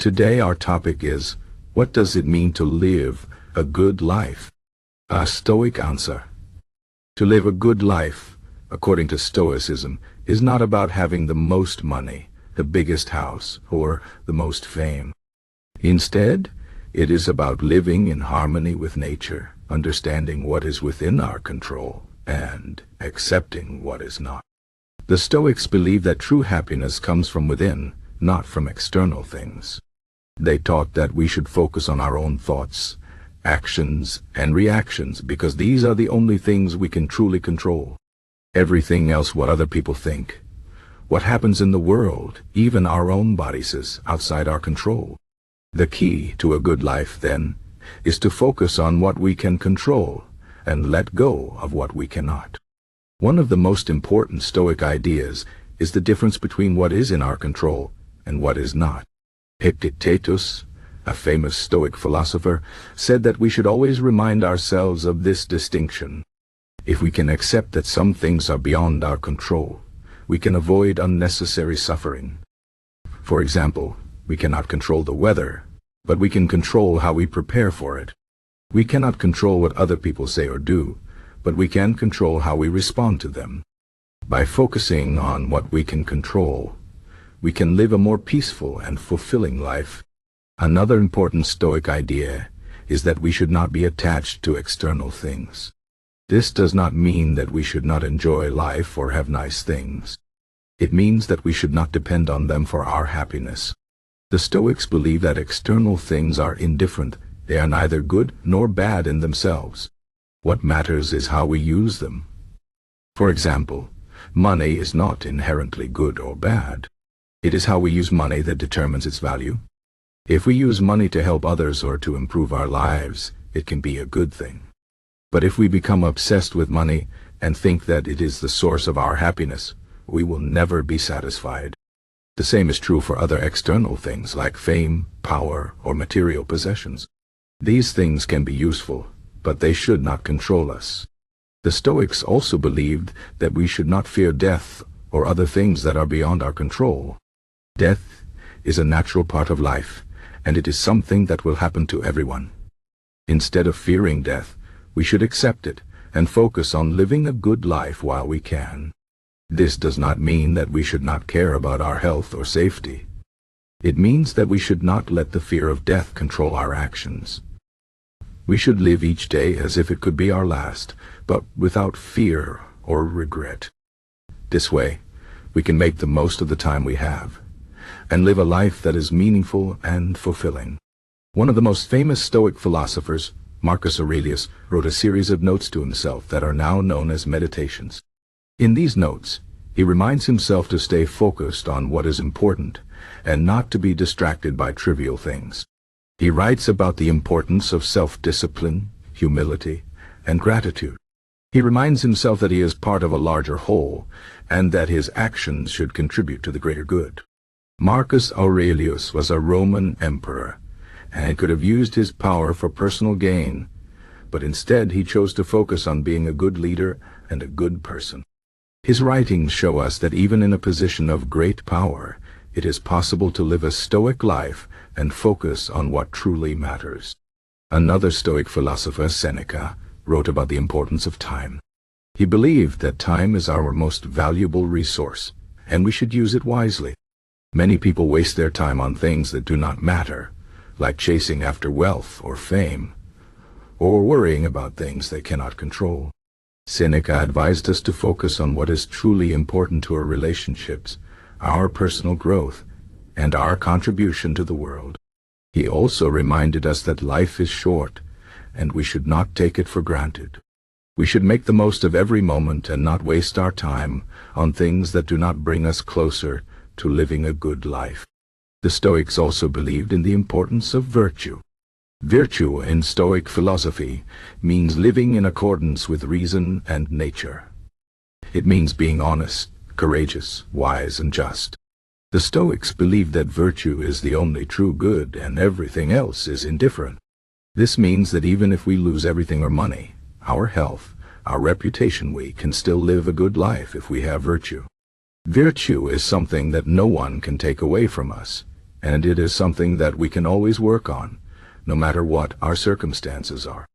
Today our topic is, what does it mean to live a good life? A Stoic answer. To live a good life, according to Stoicism, is not about having the most money, the biggest house, or the most fame. Instead, it is about living in harmony with nature, understanding what is within our control, and accepting what is not. The Stoics believe that true happiness comes from within, not from external things. They taught that we should focus on our own thoughts, actions, and reactions because these are the only things we can truly control. Everything else, what other people think, what happens in the world, even our own bodies, is outside our control. The key to a good life, then, is to focus on what we can control and let go of what we cannot. One of the most important Stoic ideas is the difference between what is in our control and what is not. Epictetus, a famous Stoic philosopher, said that we should always remind ourselves of this distinction. If we can accept that some things are beyond our control, we can avoid unnecessary suffering. For example, we cannot control the weather, but we can control how we prepare for it. We cannot control what other people say or do, but we can control how we respond to them. By focusing on what we can control, we can live a more peaceful and fulfilling life. Another important Stoic idea is that we should not be attached to external things. This does not mean that we should not enjoy life or have nice things. It means that we should not depend on them for our happiness. The Stoics believe that external things are indifferent. They are neither good nor bad in themselves. What matters is how we use them. For example, money is not inherently good or bad. It is how we use money that determines its value. If we use money to help others or to improve our lives, it can be a good thing. But if we become obsessed with money and think that it is the source of our happiness, we will never be satisfied. The same is true for other external things like fame, power, or material possessions. These things can be useful, but they should not control us. The Stoics also believed that we should not fear death or other things that are beyond our control. Death is a natural part of life, and it is something that will happen to everyone. Instead of fearing death, we should accept it and focus on living a good life while we can. This does not mean that we should not care about our health or safety. It means that we should not let the fear of death control our actions. We should live each day as if it could be our last, but without fear or regret. This way, we can make the most of the time we have, and live a life that is meaningful and fulfilling. One of the most famous Stoic philosophers, Marcus Aurelius, wrote a series of notes to himself that are now known as meditations. In these notes, he reminds himself to stay focused on what is important and not to be distracted by trivial things. He writes about the importance of self-discipline, humility, and gratitude. He reminds himself that he is part of a larger whole and that his actions should contribute to the greater good. Marcus Aurelius was a Roman emperor and could have used his power for personal gain, but instead he chose to focus on being a good leader and a good person. His writings show us that even in a position of great power, it is possible to live a Stoic life and focus on what truly matters. Another Stoic philosopher, Seneca, wrote about the importance of time. He believed that time is our most valuable resource, and we should use it wisely. Many people waste their time on things that do not matter, like chasing after wealth or fame, or worrying about things they cannot control. Seneca advised us to focus on what is truly important to our relationships, our personal growth, and our contribution to the world. He also reminded us that life is short, and we should not take it for granted. We should make the most of every moment and not waste our time on things that do not bring us closer to living a good life. The Stoics also believed in the importance of virtue. Virtue in Stoic philosophy means living in accordance with reason and nature. It means being honest, courageous, wise, and just. The Stoics believed that virtue is the only true good and everything else is indifferent. This means that even if we lose everything or money, our health, our reputation, we can still live a good life if we have virtue. Virtue is something that no one can take away from us. and it is something that we can always work on, no matter what our circumstances are.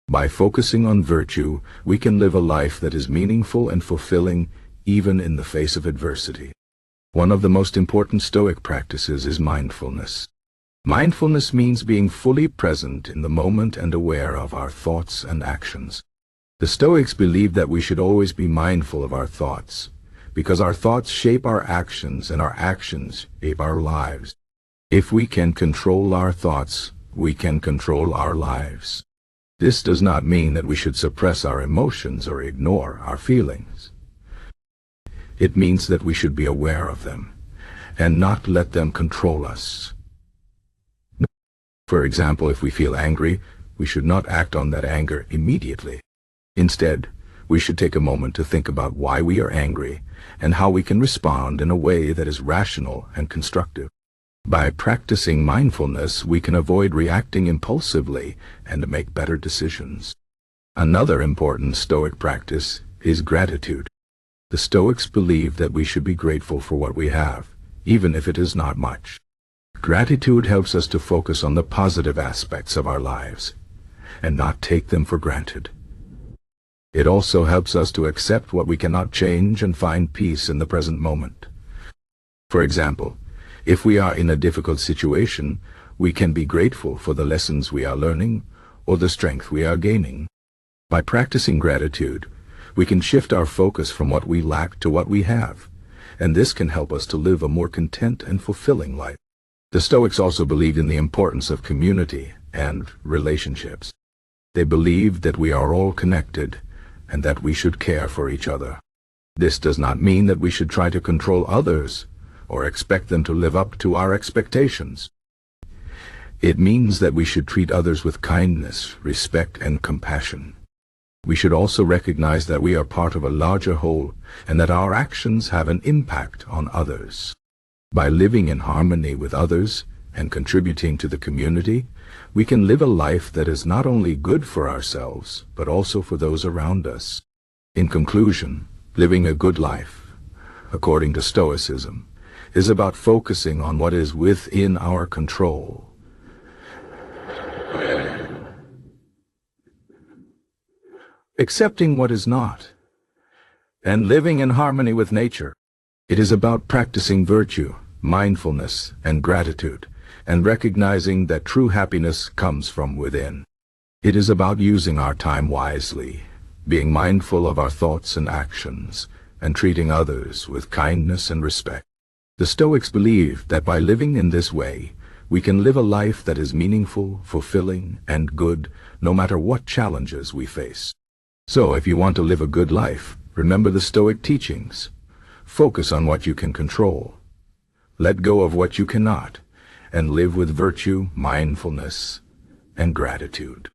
By focusing on virtue, we can live a life that is meaningful and fulfilling even in the face of adversity. One of the most important Stoic practices is mindfulness. Mindfulness means being fully present in the moment and aware of our thoughts and actions. The Stoics believe that we should always be mindful of our thoughts, because our thoughts shape our actions and our actions shape our lives. If we can control our thoughts, we can control our lives. This does not mean that we should suppress our emotions or ignore our feelings. It means that we should be aware of them and not let them control us. For example, if we feel angry, we should not act on that anger immediately. Instead, we should take a moment to think about why we are angry and how we can respond in a way that is rational and constructive. By practicing mindfulness, we can avoid reacting impulsively and make better decisions. Another important Stoic practice is gratitude. The Stoics believe that we should be grateful for what we have, even if it is not much. Gratitude helps us to focus on the positive aspects of our lives and not take them for granted. It also helps us to accept what we cannot change and find peace in the present moment. For example, if we are in a difficult situation, we can be grateful for the lessons we are learning or the strength we are gaining. By practicing gratitude, we can shift our focus from what we lack to what we have, and this can help us to live a more content and fulfilling life. The Stoics also believed in the importance of community and relationships. They believed that we are all connected and that we should care for each other. This does not mean that we should try to control others or expect them to live up to our expectations. It means that we should treat others with kindness, respect, and compassion. We should also recognize that we are part of a larger whole and that our actions have an impact on others. By living in harmony with others and contributing to the community, we can live a life that is not only good for ourselves, but also for those around us. In conclusion, living a good life, according to Stoicism, is about focusing on what is within our control. Accepting what is not, and living in harmony with nature. It is about practicing virtue, mindfulness, and gratitude, and recognizing that true happiness comes from within. It is about using our time wisely, being mindful of our thoughts and actions, and treating others with kindness and respect. The Stoics believe that by living in this way, we can live a life that is meaningful, fulfilling, and good, no matter what challenges we face. So, if you want to live a good life, remember the Stoic teachings. Focus on what you can control. Let go of what you cannot, and live with virtue, mindfulness, and gratitude.